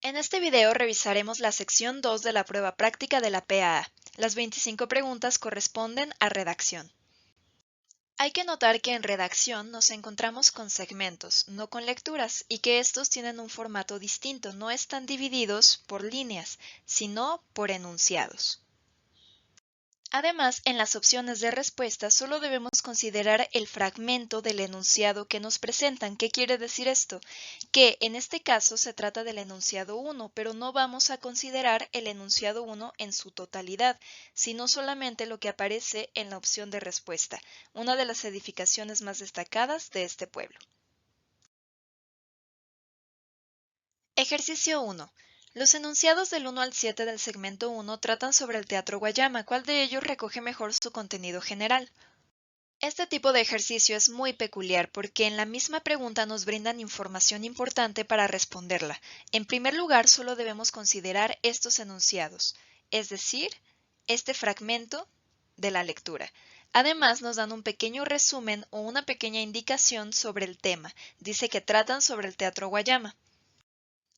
En este video revisaremos la sección 2 de la prueba práctica de la PAA. Las 25 preguntas corresponden a redacción. Hay que notar que en redacción nos encontramos con segmentos, no con lecturas, y que estos tienen un formato distinto, no están divididos por líneas, sino por enunciados. Además, en las opciones de respuesta solo debemos considerar el fragmento del enunciado que nos presentan. ¿Qué quiere decir esto? Que en este caso se trata del enunciado 1, pero no vamos a considerar el enunciado 1 en su totalidad, sino solamente lo que aparece en la opción de respuesta, una de las edificaciones más destacadas de este pueblo. Ejercicio 1. Los enunciados del 1 al 7 del segmento 1 tratan sobre el Teatro Guayama. ¿Cuál de ellos recoge mejor su contenido general? Este tipo de ejercicio es muy peculiar porque en la misma pregunta nos brindan información importante para responderla. En primer lugar, solo debemos considerar estos enunciados, es decir, este fragmento de la lectura. Además, nos dan un pequeño resumen o una pequeña indicación sobre el tema. Dice que tratan sobre el Teatro Guayama.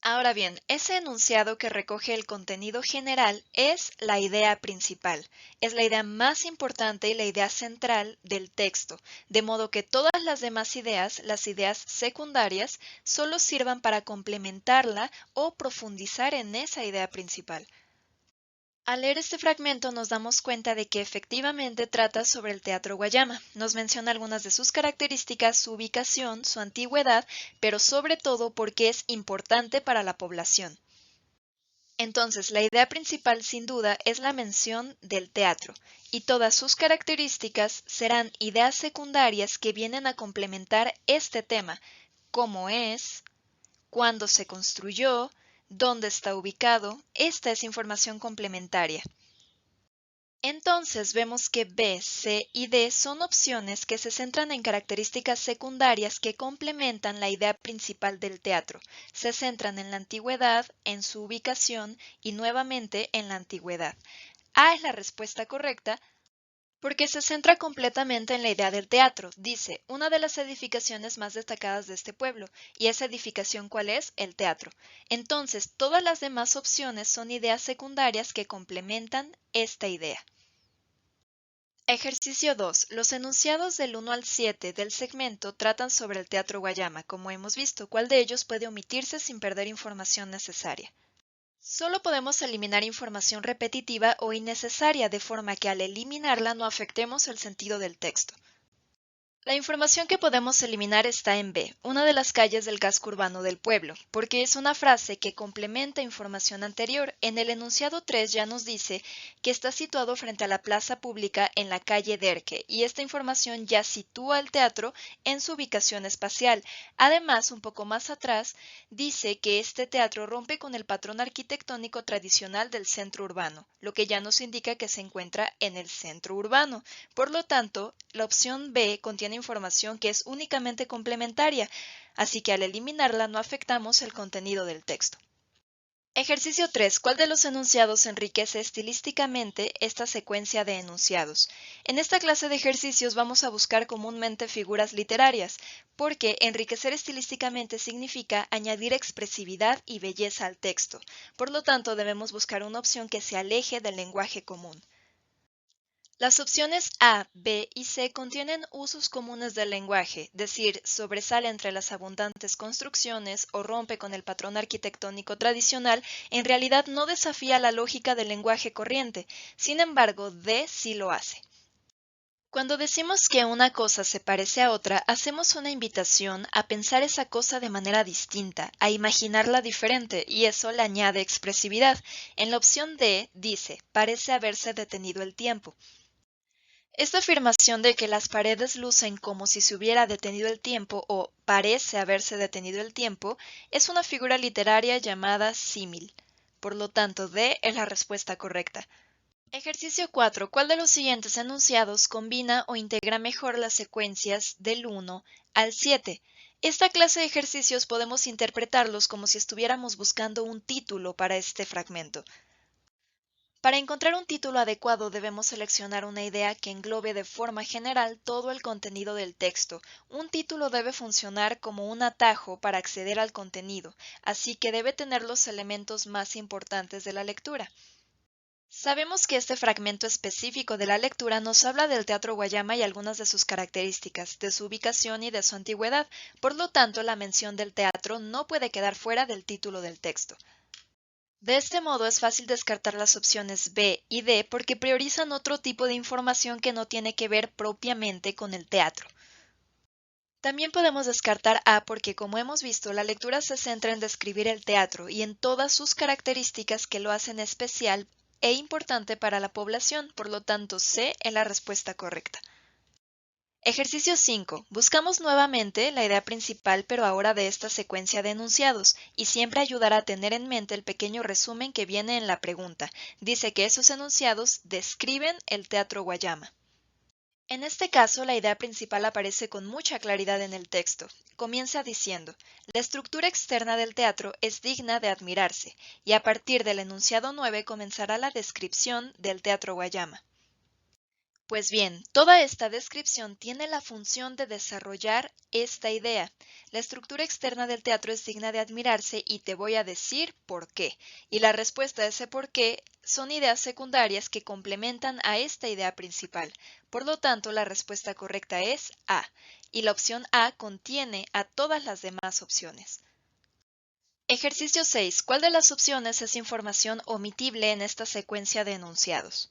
Ahora bien, ese enunciado que recoge el contenido general es la idea principal, es la idea más importante y la idea central del texto, de modo que todas las demás ideas, las ideas secundarias, solo sirvan para complementarla o profundizar en esa idea principal. Al leer este fragmento nos damos cuenta de que efectivamente trata sobre el Teatro Guayama. Nos menciona algunas de sus características, su ubicación, su antigüedad, pero sobre todo porque es importante para la población. Entonces, la idea principal sin duda es la mención del teatro, y todas sus características serán ideas secundarias que vienen a complementar este tema, cómo es, cuándo se construyó, dónde está ubicado. Esta es información complementaria. Entonces vemos que B, C y D son opciones que se centran en características secundarias que complementan la idea principal del teatro. Se centran en la antigüedad, en su ubicación y nuevamente en la antigüedad. A es la respuesta correcta porque se centra completamente en la idea del teatro. Dice, una de las edificaciones más destacadas de este pueblo. ¿Y esa edificación cuál es? El teatro. Entonces, todas las demás opciones son ideas secundarias que complementan esta idea. Ejercicio 2. Los enunciados del 1 al 7 del segmento tratan sobre el Teatro Guayama. Como hemos visto, ¿cuál de ellos puede omitirse sin perder información necesaria? Solo podemos eliminar información repetitiva o innecesaria, de forma que al eliminarla no afectemos el sentido del texto. La información que podemos eliminar está en B, una de las calles del casco urbano del pueblo, porque es una frase que complementa información anterior. En el enunciado 3 ya nos dice que está situado frente a la plaza pública en la calle Derque, y esta información ya sitúa al teatro en su ubicación espacial. Además, un poco más atrás, dice que este teatro rompe con el patrón arquitectónico tradicional del centro urbano, lo que ya nos indica que se encuentra en el centro urbano. Por lo tanto, la opción B contiene información que es únicamente complementaria, así que al eliminarla no afectamos el contenido del texto. Ejercicio 3. ¿Cuál de los enunciados enriquece estilísticamente esta secuencia de enunciados? En esta clase de ejercicios vamos a buscar comúnmente figuras literarias, porque enriquecer estilísticamente significa añadir expresividad y belleza al texto. Por lo tanto, debemos buscar una opción que se aleje del lenguaje común. Las opciones A, B y C contienen usos comunes del lenguaje, decir, sobresale entre las abundantes construcciones o rompe con el patrón arquitectónico tradicional. En realidad no desafía la lógica del lenguaje corriente. Sin embargo, D sí lo hace. Cuando decimos que una cosa se parece a otra, hacemos una invitación a pensar esa cosa de manera distinta, a imaginarla diferente, y eso le añade expresividad. En la opción D dice, parece haberse detenido el tiempo. Esta afirmación de que las paredes lucen como si se hubiera detenido el tiempo o parece haberse detenido el tiempo es una figura literaria llamada símil. Por lo tanto, D es la respuesta correcta. Ejercicio 4. ¿Cuál de los siguientes enunciados combina o integra mejor las secuencias del 1 al 7? Esta clase de ejercicios podemos interpretarlos como si estuviéramos buscando un título para este fragmento. Para encontrar un título adecuado debemos seleccionar una idea que englobe de forma general todo el contenido del texto. Un título debe funcionar como un atajo para acceder al contenido, así que debe tener los elementos más importantes de la lectura. Sabemos que este fragmento específico de la lectura nos habla del Teatro Guayama y algunas de sus características, de su ubicación y de su antigüedad, por lo tanto la mención del teatro no puede quedar fuera del título del texto. De este modo es fácil descartar las opciones B y D porque priorizan otro tipo de información que no tiene que ver propiamente con el teatro. También podemos descartar A porque, como hemos visto, la lectura se centra en describir el teatro y en todas sus características que lo hacen especial e importante para la población, por lo tanto C es la respuesta correcta. Ejercicio 5. Buscamos nuevamente la idea principal pero ahora de esta secuencia de enunciados y siempre ayudará a tener en mente el pequeño resumen que viene en la pregunta. Dice que esos enunciados describen el Teatro Guayama. En este caso, la idea principal aparece con mucha claridad en el texto. Comienza diciendo, la estructura externa del teatro es digna de admirarse, y a partir del enunciado 9 comenzará la descripción del Teatro Guayama. Pues bien, toda esta descripción tiene la función de desarrollar esta idea. La estructura externa del teatro es digna de admirarse y te voy a decir por qué. Y la respuesta a ese por qué son ideas secundarias que complementan a esta idea principal. Por lo tanto, la respuesta correcta es A. Y la opción A contiene a todas las demás opciones. Ejercicio 6. ¿Cuál de las opciones es información omitible en esta secuencia de enunciados?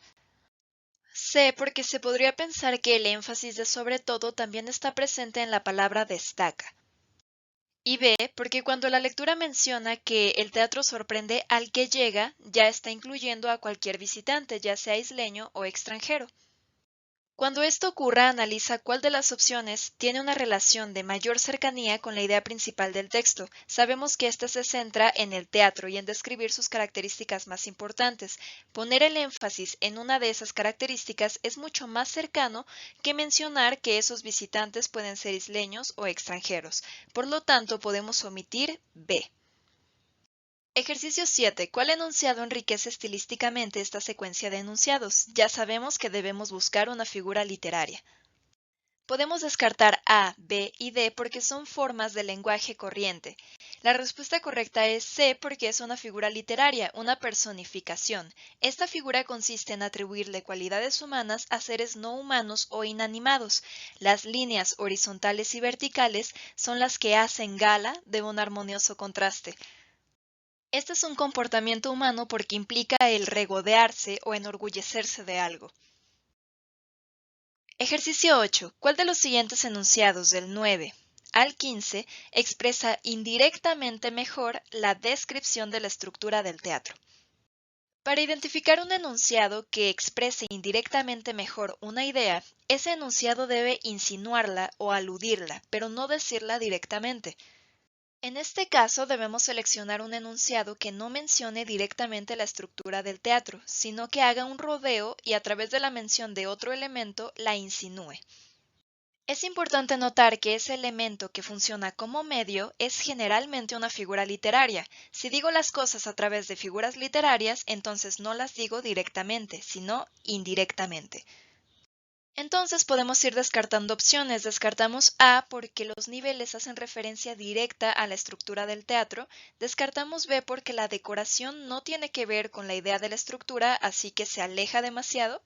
C, porque se podría pensar que el énfasis de sobre todo también está presente en la palabra destaca. Y B, porque cuando la lectura menciona que el teatro sorprende al que llega, ya está incluyendo a cualquier visitante, ya sea isleño o extranjero. Cuando esto ocurra, analiza cuál de las opciones tiene una relación de mayor cercanía con la idea principal del texto. Sabemos que ésta se centra en el teatro y en describir sus características más importantes. Poner el énfasis en una de esas características es mucho más cercano que mencionar que esos visitantes pueden ser isleños o extranjeros. Por lo tanto, podemos omitir B. Ejercicio 7. ¿Cuál enunciado enriquece estilísticamente esta secuencia de enunciados? Ya sabemos que debemos buscar una figura literaria. Podemos descartar A, B y D porque son formas de lenguaje corriente. La respuesta correcta es C porque es una figura literaria, una personificación. Esta figura consiste en atribuirle cualidades humanas a seres no humanos o inanimados. Las líneas horizontales y verticales son las que hacen gala de un armonioso contraste. Este es un comportamiento humano porque implica el regodearse o enorgullecerse de algo. Ejercicio 8. ¿Cuál de los siguientes enunciados del 9 al 15 expresa indirectamente mejor la descripción de la estructura del teatro? Para identificar un enunciado que exprese indirectamente mejor una idea, ese enunciado debe insinuarla o aludirla, pero no decirla directamente. En este caso, debemos seleccionar un enunciado que no mencione directamente la estructura del teatro, sino que haga un rodeo y a través de la mención de otro elemento la insinúe. Es importante notar que ese elemento que funciona como medio es generalmente una figura literaria. Si digo las cosas a través de figuras literarias, entonces no las digo directamente, sino indirectamente. Entonces podemos ir descartando opciones. Descartamos A porque los niveles hacen referencia directa a la estructura del teatro. Descartamos B porque la decoración no tiene que ver con la idea de la estructura, así que se aleja demasiado.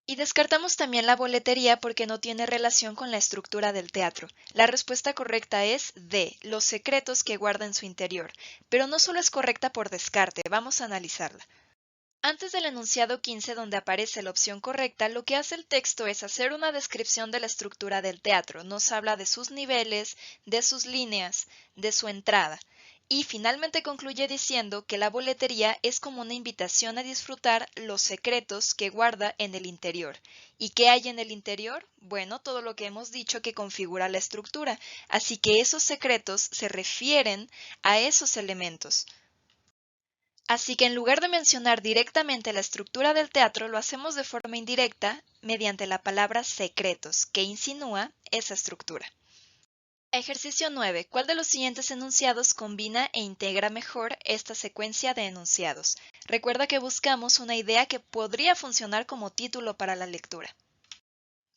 Y descartamos también la boletería porque no tiene relación con la estructura del teatro. La respuesta correcta es D, los secretos que guarda en su interior. Pero no solo es correcta por descarte, vamos a analizarla. Antes del enunciado 15 donde aparece la opción correcta, lo que hace el texto es hacer una descripción de la estructura del teatro. Nos habla de sus niveles, de sus líneas, de su entrada. Y finalmente concluye diciendo que la boletería es como una invitación a disfrutar los secretos que guarda en el interior. ¿Y qué hay en el interior? Bueno, todo lo que hemos dicho que configura la estructura. Así que esos secretos se refieren a esos elementos. Así que en lugar de mencionar directamente la estructura del teatro, lo hacemos de forma indirecta mediante la palabra secretos, que insinúa esa estructura. Ejercicio 9. ¿Cuál de los siguientes enunciados combina e integra mejor esta secuencia de enunciados? Recuerda que buscamos una idea que podría funcionar como título para la lectura.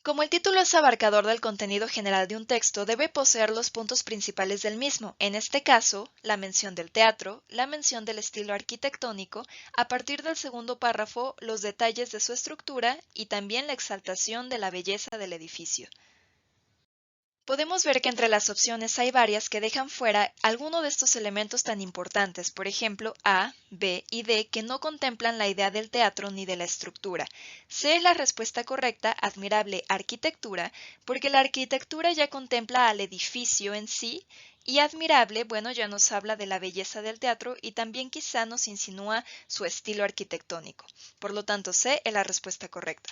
Como el título es abarcador del contenido general de un texto, debe poseer los puntos principales del mismo, en este caso, la mención del teatro, la mención del estilo arquitectónico, a partir del segundo párrafo, los detalles de su estructura y también la exaltación de la belleza del edificio. Podemos ver que entre las opciones hay varias que dejan fuera alguno de estos elementos tan importantes, por ejemplo, A, B y D, que no contemplan la idea del teatro ni de la estructura. C es la respuesta correcta, admirable arquitectura, porque la arquitectura ya contempla al edificio en sí, y admirable, bueno, ya nos habla de la belleza del teatro y también quizá nos insinúa su estilo arquitectónico. Por lo tanto, C es la respuesta correcta.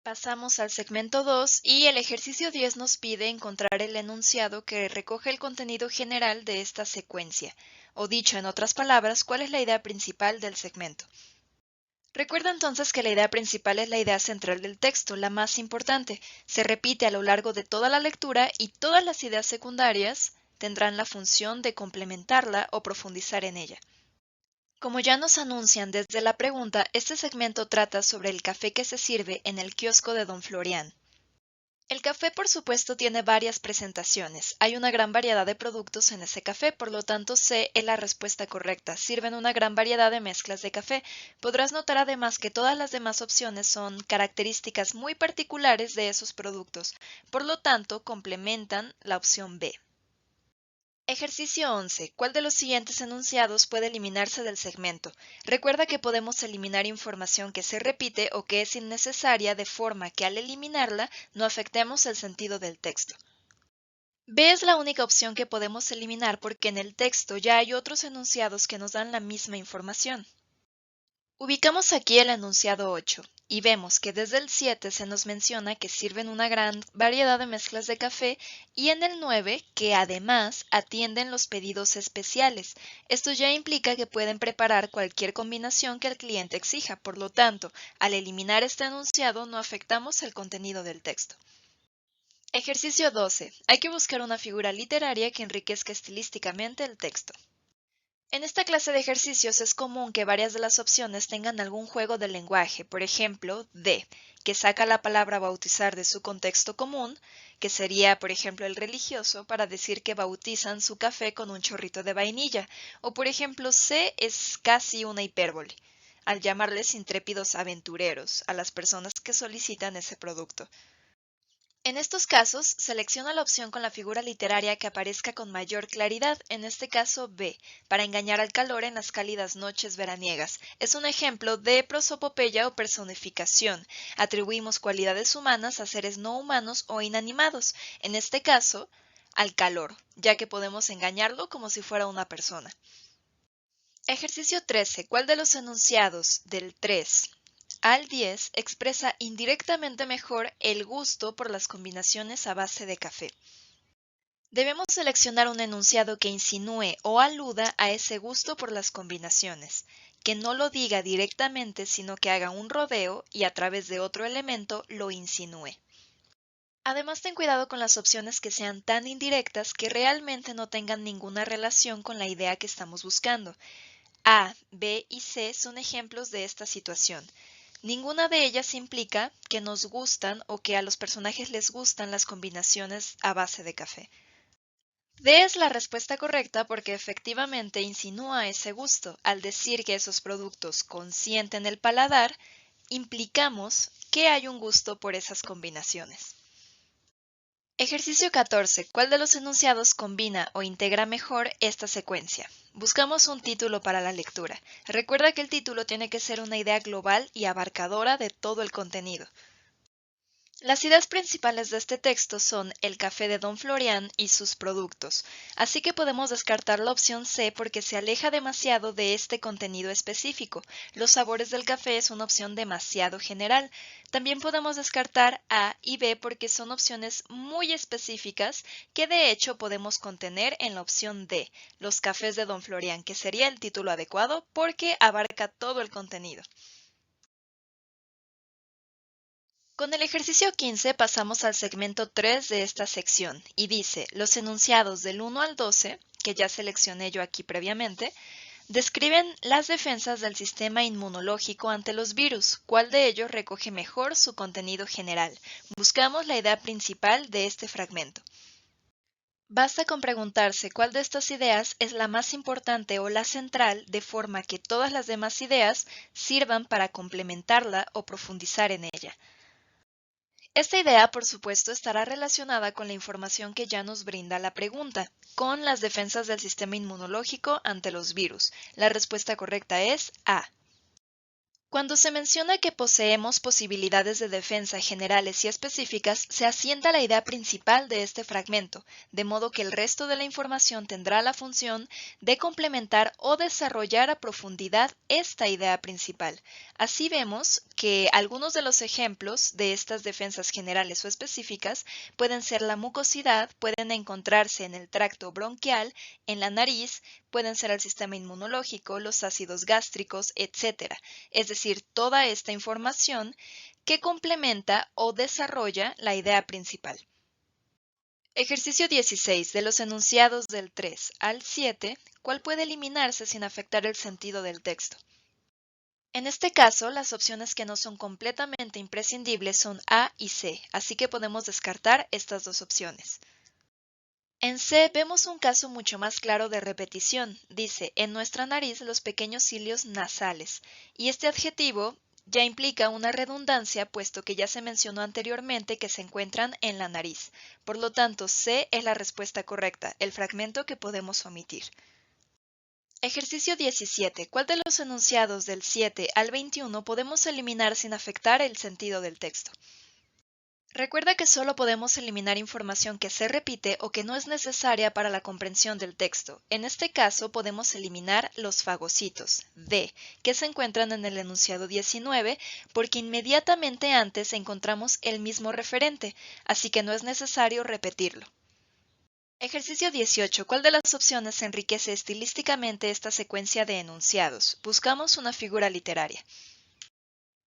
Pasamos al segmento 2 y el ejercicio 10 nos pide encontrar el enunciado que recoge el contenido general de esta secuencia, o dicho en otras palabras, cuál es la idea principal del segmento. Recuerda entonces que la idea principal es la idea central del texto, la más importante. Se repite a lo largo de toda la lectura y todas las ideas secundarias tendrán la función de complementarla o profundizar en ella. Como ya nos anuncian desde la pregunta, este segmento trata sobre el café que se sirve en el kiosco de Don Florian. El café, por supuesto, tiene varias presentaciones. Hay una gran variedad de productos en ese café, por lo tanto C es la respuesta correcta. Sirven una gran variedad de mezclas de café. Podrás notar además que todas las demás opciones son características muy particulares de esos productos. Por lo tanto, complementan la opción B. Ejercicio 11. ¿Cuál de los siguientes enunciados puede eliminarse del segmento? Recuerda que podemos eliminar información que se repite o que es innecesaria de forma que al eliminarla no afectemos el sentido del texto. B es la única opción que podemos eliminar porque en el texto ya hay otros enunciados que nos dan la misma información. Ubicamos aquí el enunciado 8 y vemos que desde el 7 se nos menciona que sirven una gran variedad de mezclas de café y en el 9 que además atienden los pedidos especiales. Esto ya implica que pueden preparar cualquier combinación que el cliente exija, por lo tanto, al eliminar este enunciado no afectamos el contenido del texto. Ejercicio 12. Hay que buscar una figura literaria que enriquezca estilísticamente el texto. En esta clase de ejercicios es común que varias de las opciones tengan algún juego de lenguaje, por ejemplo, D, que saca la palabra bautizar de su contexto común, que sería, por ejemplo, el religioso, para decir que bautizan su café con un chorrito de vainilla, o por ejemplo, C es casi una hipérbole, al llamarles intrépidos aventureros a las personas que solicitan ese producto. En estos casos, selecciona la opción con la figura literaria que aparezca con mayor claridad, en este caso B, para engañar al calor en las cálidas noches veraniegas. Es un ejemplo de prosopopeya o personificación. Atribuimos cualidades humanas a seres no humanos o inanimados, en este caso, al calor, ya que podemos engañarlo como si fuera una persona. Ejercicio 13. ¿Cuál de los enunciados del 3 al 10 expresa indirectamente mejor el gusto por las combinaciones a base de café? Debemos seleccionar un enunciado que insinúe o aluda a ese gusto por las combinaciones, que no lo diga directamente sino que haga un rodeo y a través de otro elemento lo insinúe. Además, ten cuidado con las opciones que sean tan indirectas que realmente no tengan ninguna relación con la idea que estamos buscando. A, B y C son ejemplos de esta situación. Ninguna de ellas implica que nos gustan o que a los personajes les gustan las combinaciones a base de café. D es la respuesta correcta porque efectivamente insinúa ese gusto. Al decir que esos productos consienten el paladar, implicamos que hay un gusto por esas combinaciones. Ejercicio 14. ¿Cuál de los enunciados combina o integra mejor esta secuencia? Buscamos un título para la lectura. Recuerda que el título tiene que ser una idea global y abarcadora de todo el contenido. Las ideas principales de este texto son el café de Don Florian y sus productos, así que podemos descartar la opción C porque se aleja demasiado de este contenido específico. Los sabores del café es una opción demasiado general. También podemos descartar A y B porque son opciones muy específicas que de hecho podemos contener en la opción D, los cafés de Don Florian, que sería el título adecuado porque abarca todo el contenido. Con el ejercicio 15 pasamos al segmento 3 de esta sección y dice, los enunciados del 1 al 12, que ya seleccioné yo aquí previamente, Describen las defensas del sistema inmunológico ante los virus. ¿Cuál de ellos recoge mejor su contenido general? Buscamos la idea principal de este fragmento. Basta con preguntarse cuál de estas ideas es la más importante o la central, de forma que todas las demás ideas sirvan para complementarla o profundizar en ella. Esta idea, por supuesto, estará relacionada con la información que ya nos brinda la pregunta, con las defensas del sistema inmunológico ante los virus. La respuesta correcta es A. Cuando se menciona que poseemos posibilidades de defensa generales y específicas, se asienta la idea principal de este fragmento, de modo que el resto de la información tendrá la función de complementar o desarrollar a profundidad esta idea principal. Así vemos que algunos de los ejemplos de estas defensas generales o específicas pueden ser la mucosidad, pueden encontrarse en el tracto bronquial, en la nariz, pueden ser el sistema inmunológico, los ácidos gástricos, etc. Es decir, toda esta información que complementa o desarrolla la idea principal. Ejercicio 16. De los enunciados del 3 al 7, ¿cuál puede eliminarse sin afectar el sentido del texto? En este caso, las opciones que no son completamente imprescindibles son A y C, así que podemos descartar estas dos opciones. En C vemos un caso mucho más claro de repetición. Dice, en nuestra nariz los pequeños cilios nasales. Y este adjetivo ya implica una redundancia, puesto que ya se mencionó anteriormente que se encuentran en la nariz. Por lo tanto, C es la respuesta correcta, el fragmento que podemos omitir. Ejercicio 17. ¿Cuál de los enunciados del 7 al 21 podemos eliminar sin afectar el sentido del texto? Recuerda que solo podemos eliminar información que se repite o que no es necesaria para la comprensión del texto. En este caso, podemos eliminar los fagocitos, D, que se encuentran en el enunciado 19, porque inmediatamente antes encontramos el mismo referente, así que no es necesario repetirlo. Ejercicio 18. ¿Cuál de las opciones enriquece estilísticamente esta secuencia de enunciados? Buscamos una figura literaria.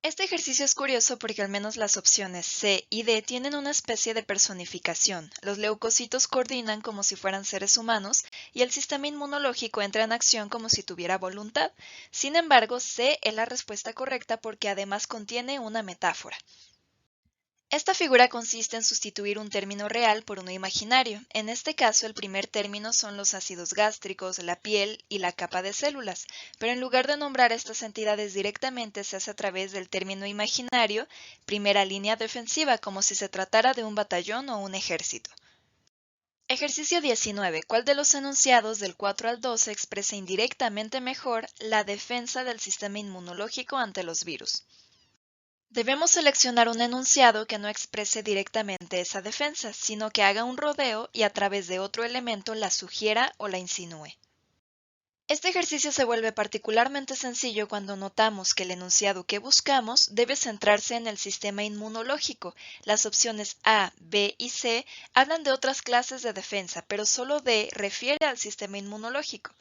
Este ejercicio es curioso porque al menos las opciones C y D tienen una especie de personificación. Los leucocitos coordinan como si fueran seres humanos y el sistema inmunológico entra en acción como si tuviera voluntad. Sin embargo, C es la respuesta correcta porque además contiene una metáfora. Esta figura consiste en sustituir un término real por uno imaginario. En este caso, el primer término son los ácidos gástricos, la piel y la capa de células, pero en lugar de nombrar estas entidades directamente se hace a través del término imaginario, primera línea defensiva, como si se tratara de un batallón o un ejército. Ejercicio 19. ¿Cuál de los enunciados del 4 al 12 expresa indirectamente mejor la defensa del sistema inmunológico ante los virus? Debemos seleccionar un enunciado que no exprese directamente esa defensa, sino que haga un rodeo y a través de otro elemento la sugiera o la insinúe. Este ejercicio se vuelve particularmente sencillo cuando notamos que el enunciado que buscamos debe centrarse en el sistema inmunológico. Las opciones A, B y C hablan de otras clases de defensa, pero solo D refiere al sistema inmunológico.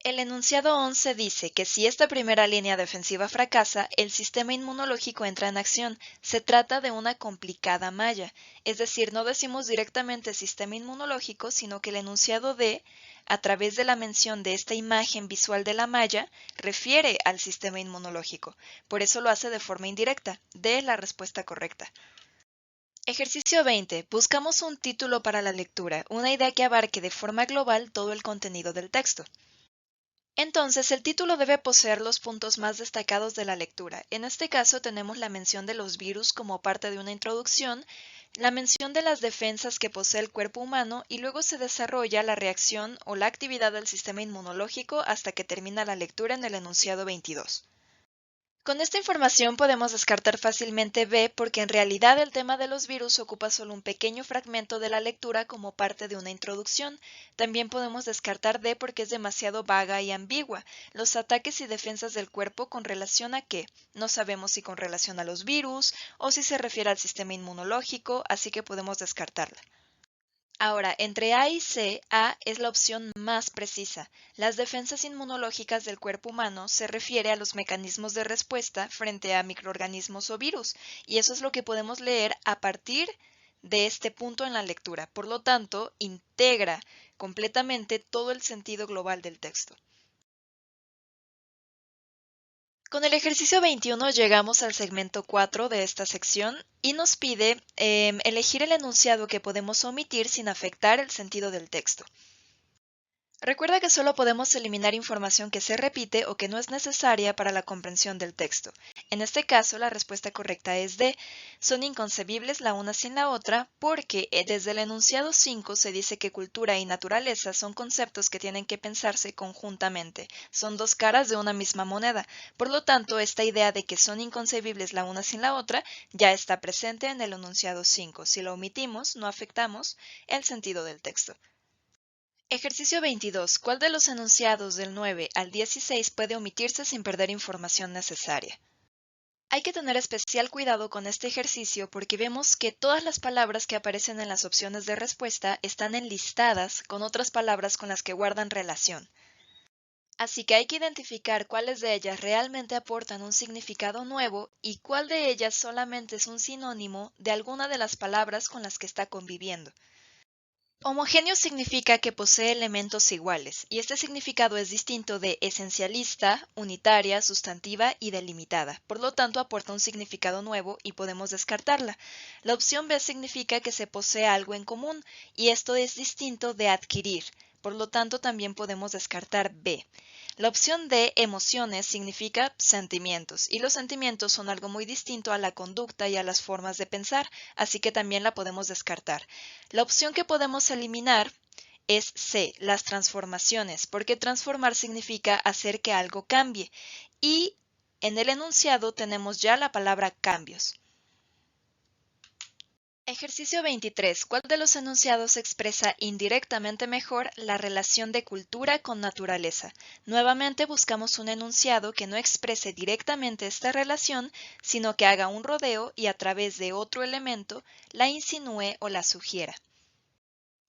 El enunciado 11 dice que si esta primera línea defensiva fracasa, el sistema inmunológico entra en acción. Se trata de una complicada malla, es decir, no decimos directamente sistema inmunológico, sino que el enunciado D, a través de la mención de esta imagen visual de la malla, refiere al sistema inmunológico. Por eso lo hace de forma indirecta. D es la respuesta correcta. Ejercicio 20. Buscamos un título para la lectura, una idea que abarque de forma global todo el contenido del texto. Entonces, el título debe poseer los puntos más destacados de la lectura. En este caso, tenemos la mención de los virus como parte de una introducción, la mención de las defensas que posee el cuerpo humano y luego se desarrolla la reacción o la actividad del sistema inmunológico hasta que termina la lectura en el enunciado 22. Con esta información podemos descartar fácilmente B porque en realidad el tema de los virus ocupa solo un pequeño fragmento de la lectura como parte de una introducción. También podemos descartar D porque es demasiado vaga y ambigua. Los ataques y defensas del cuerpo con relación a qué. No sabemos si con relación a los virus o si se refiere al sistema inmunológico, así que podemos descartarla. Ahora, entre A y C, A es la opción más precisa. Las defensas inmunológicas del cuerpo humano se refiere a los mecanismos de respuesta frente a microorganismos o virus, y eso es lo que podemos leer a partir de este punto en la lectura. Por lo tanto, integra completamente todo el sentido global del texto. Con el ejercicio 21 llegamos al segmento 4 de esta sección y nos pide elegir el enunciado que podemos omitir sin afectar el sentido del texto. Recuerda que solo podemos eliminar información que se repite o que no es necesaria para la comprensión del texto. En este caso, la respuesta correcta es D. Son inconcebibles la una sin la otra porque desde el enunciado 5 se dice que cultura y naturaleza son conceptos que tienen que pensarse conjuntamente. Son dos caras de una misma moneda. Por lo tanto, esta idea de que son inconcebibles la una sin la otra ya está presente en el enunciado 5. Si lo omitimos, no afectamos el sentido del texto. Ejercicio 22. ¿Cuál de los enunciados del 9 al 16 puede omitirse sin perder información necesaria? Hay que tener especial cuidado con este ejercicio porque vemos que todas las palabras que aparecen en las opciones de respuesta están enlistadas con otras palabras con las que guardan relación. Así que hay que identificar cuáles de ellas realmente aportan un significado nuevo y cuál de ellas solamente es un sinónimo de alguna de las palabras con las que está conviviendo. Homogéneo significa que posee elementos iguales, y este significado es distinto de esencialista, unitaria, sustantiva y delimitada. Por lo tanto, aporta un significado nuevo y podemos descartarla. La opción B significa que se posee algo en común, y esto es distinto de adquirir. Por lo tanto, también podemos descartar B. La opción D, emociones, significa sentimientos, y los sentimientos son algo muy distinto a la conducta y a las formas de pensar, así que también la podemos descartar. La opción que podemos eliminar es C, las transformaciones, porque transformar significa hacer que algo cambie, y en el enunciado tenemos ya la palabra cambios. Ejercicio 23. ¿Cuál de los enunciados expresa indirectamente mejor la relación de cultura con naturaleza? Nuevamente buscamos un enunciado que no exprese directamente esta relación, sino que haga un rodeo y a través de otro elemento la insinúe o la sugiera.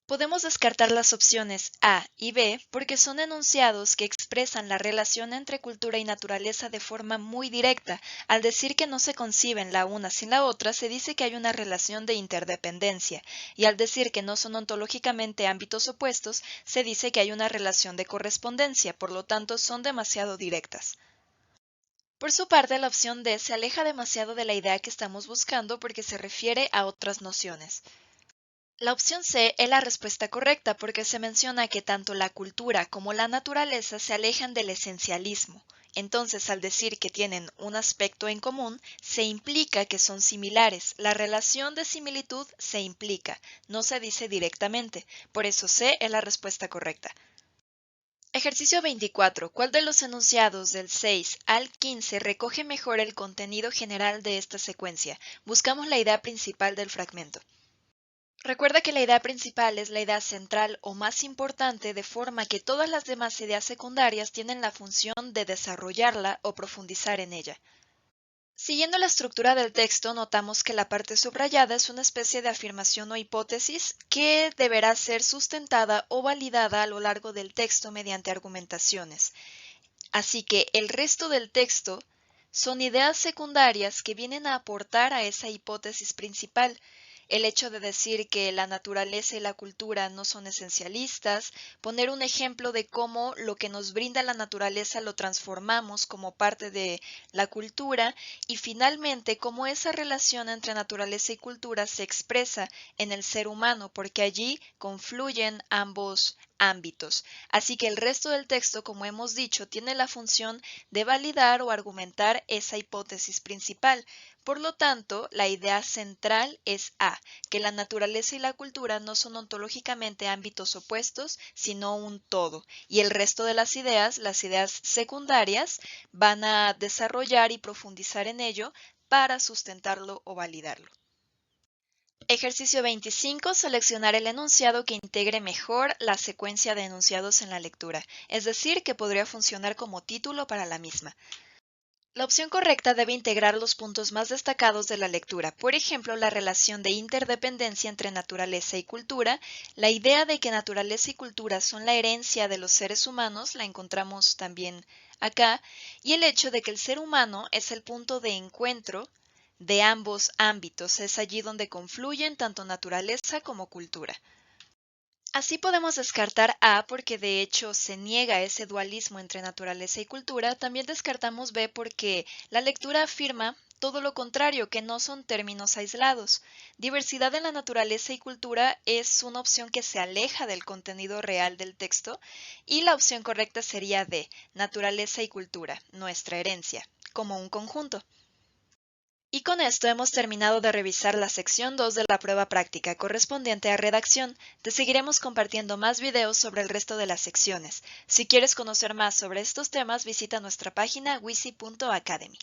Podemos descartar las opciones A y B porque son enunciados que expresan la relación entre cultura y naturaleza de forma muy directa. Al decir que no se conciben la una sin la otra, se dice que hay una relación de interdependencia, y al decir que no son ontológicamente ámbitos opuestos, se dice que hay una relación de correspondencia, por lo tanto son demasiado directas. Por su parte, la opción D se aleja demasiado de la idea que estamos buscando porque se refiere a otras nociones. La opción C es la respuesta correcta porque se menciona que tanto la cultura como la naturaleza se alejan del esencialismo. Entonces, al decir que tienen un aspecto en común, se implica que son similares. La relación de similitud se implica, no se dice directamente. Por eso C es la respuesta correcta. Ejercicio 24. ¿Cuál de los enunciados del 6 al 15 recoge mejor el contenido general de esta secuencia? Buscamos la idea principal del fragmento. Recuerda que la idea principal es la idea central o más importante, de forma que todas las demás ideas secundarias tienen la función de desarrollarla o profundizar en ella. Siguiendo la estructura del texto, notamos que la parte subrayada es una especie de afirmación o hipótesis que deberá ser sustentada o validada a lo largo del texto mediante argumentaciones. Así que el resto del texto son ideas secundarias que vienen a aportar a esa hipótesis principal. El hecho de decir que la naturaleza y la cultura no son esencialistas, poner un ejemplo de cómo lo que nos brinda la naturaleza lo transformamos como parte de la cultura y finalmente cómo esa relación entre naturaleza y cultura se expresa en el ser humano, porque allí confluyen ambos ámbitos. Así que el resto del texto, como hemos dicho, tiene la función de validar o argumentar esa hipótesis principal. Por lo tanto, la idea central es A, que la naturaleza y la cultura no son ontológicamente ámbitos opuestos, sino un todo, y el resto de las ideas secundarias, van a desarrollar y profundizar en ello para sustentarlo o validarlo. Ejercicio 25. Seleccionar el enunciado que integre mejor la secuencia de enunciados en la lectura, es decir, que podría funcionar como título para la misma. La opción correcta debe integrar los puntos más destacados de la lectura, por ejemplo, la relación de interdependencia entre naturaleza y cultura, la idea de que naturaleza y cultura son la herencia de los seres humanos, la encontramos también acá, y el hecho de que el ser humano es el punto de encuentro de ambos ámbitos, es allí donde confluyen tanto naturaleza como cultura. Así podemos descartar A porque de hecho se niega ese dualismo entre naturaleza y cultura. También descartamos B porque la lectura afirma todo lo contrario, que no son términos aislados. Diversidad en la naturaleza y cultura es una opción que se aleja del contenido real del texto y la opción correcta sería D, naturaleza y cultura, nuestra herencia, como un conjunto. Y con esto hemos terminado de revisar la sección 2 de la prueba práctica correspondiente a redacción. Te seguiremos compartiendo más videos sobre el resto de las secciones. Si quieres conocer más sobre estos temas, visita nuestra página wisi.academy.